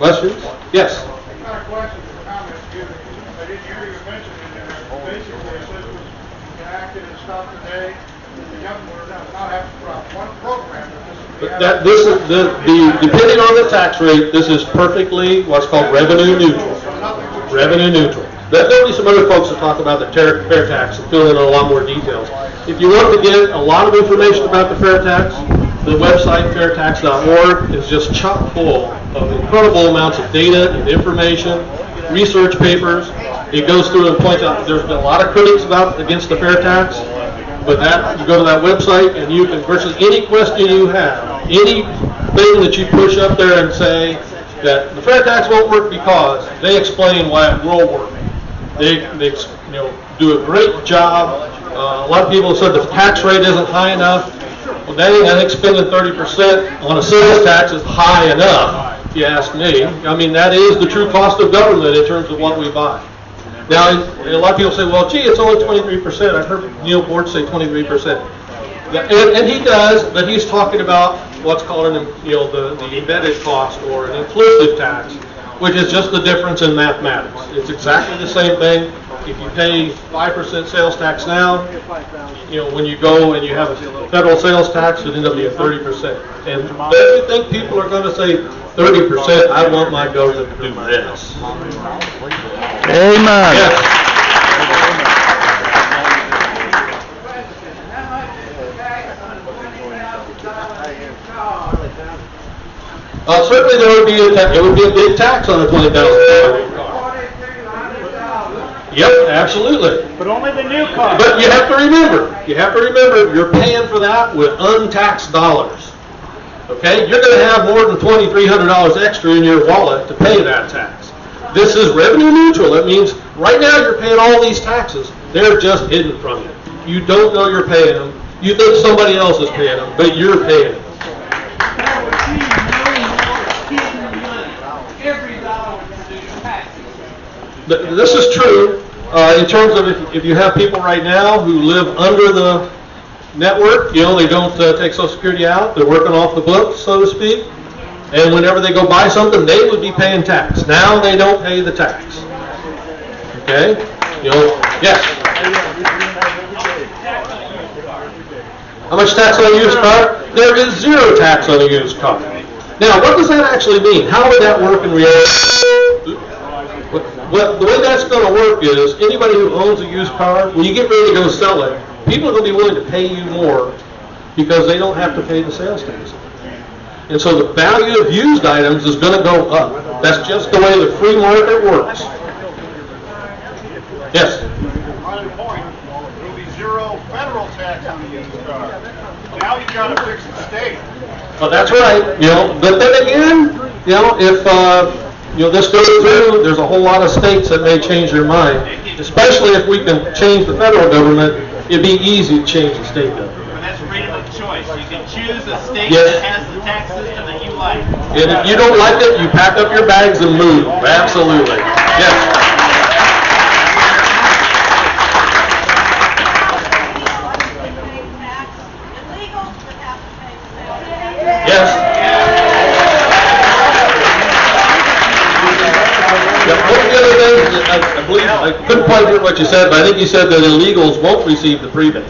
Questions? Yes. Not a question, but a comment. I didn't hear you mention it in there. Basically, it says it was enacted and stopped today. The government does not have to drop one program. This is depending on the tax rate, this is perfectly what's called revenue neutral. Revenue neutral. There'll be some other folks that talk about the fair tax and fill in a lot more details. If you want to get a lot of information about the fair tax, the website fairtax.org is just chock full of incredible amounts of data and information, research papers. It goes through and points out there's been a lot of critics against the fair tax, but you go to that website and you can, versus any question you have, anything that you push up there and say that the fair tax won't work because they explain why it will work. They do a great job. A lot of people have said the tax rate isn't high enough. Well, dang, I think spending 30% on a sales tax is high enough, if you ask me. I mean, that is the true cost of government in terms of what we buy. Now, a lot of people say, well, gee, it's only 23%. I've heard Neil Board say 23%. Yeah, and he does, but he's talking about what's called the embedded cost or an inclusive tax, which is just the difference in mathematics. It's exactly the same thing. If you pay 5% sales tax now, when you go and you have a federal sales tax, it ends up being 30%. And do you think people are going to say 30%? I want my government to do this. Amen. Yes. Certainly there would be a big tax on a $20,000 car. Yep, absolutely. But only the new car. But you have to remember, you're paying for that with untaxed dollars. Okay? You're going to have more than $2,300 extra in your wallet to pay that tax. This is revenue neutral. It means right now you're paying all these taxes. They're just hidden from you. You don't know you're paying them. You think somebody else is paying them, but you're paying them. This is true in terms of if you have people right now who live under the network, they don't take Social Security out, they're working off the books, so to speak, and whenever they go buy something, they would be paying tax. Now they don't pay the tax. Okay? Yes? How much tax on a used car? There is zero tax on a used car. Now, what does that actually mean? How would that work in reality? Well, the way that's going to work is anybody who owns a used car, when you get ready to go sell it, people are going to be willing to pay you more because they don't have to pay the sales tax. And so the value of used items is going to go up. That's just the way the free market works. Yes? On the point, there will be zero federal tax on the used car. Now you've got to fix the state. Well, that's right. But then again, if this goes through, there's a whole lot of states that may change their mind. Especially if we can change the federal government, it'd be easy to change the state government. And that's freedom of choice. You can choose a state that has the tax system that you like. And if you don't like it, you pack up your bags and move. Absolutely. Yes. Yes. One of the other things, I believe, I couldn't quite hear what you said, but I think you said that illegals won't receive the prebate.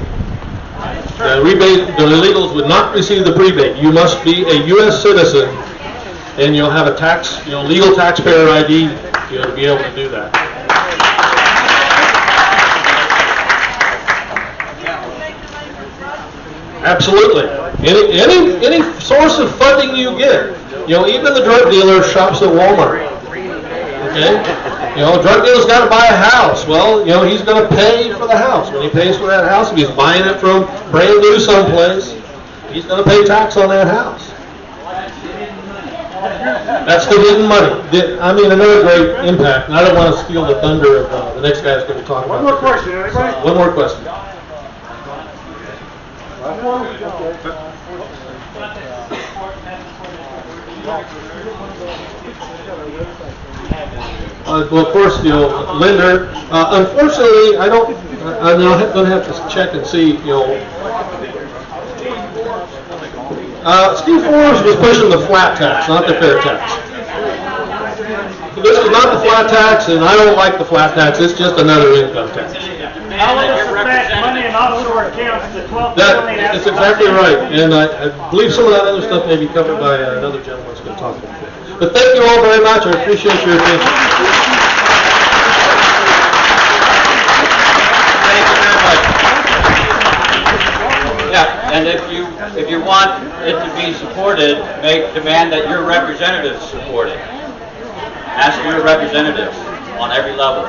The illegals would not receive the prebate. You must be a U.S. citizen, and you'll have a legal taxpayer ID to be able to do that. Absolutely. Any source of funding you get, even the drug dealer shops at Walmart. Okay? Drug dealer's got to buy a house. Well, he's going to pay for the house. When he pays for that house, if he's buying it from brand new someplace, he's going to pay tax on that house. That's the hidden money. Another great impact, and I don't want to steal the thunder of the next guy's going to talk about. One more question, anybody? One more question. Well, of course, lender. Unfortunately, I'm going to have to check and see. Steve Forbes was pushing the flat tax, not the fair tax. this is not the flat tax, and I don't like the flat tax. It's just another income tax. How will this affect money in offshore accounts, the 12 billion? That's exactly right, and I believe some of that other stuff may be covered by another gentleman who's going to talk about it. But thank you all very much. I appreciate your attention. Thank you very much. Yeah, and if you want it to be supported, demand that your representatives support it. Ask your representatives on every level.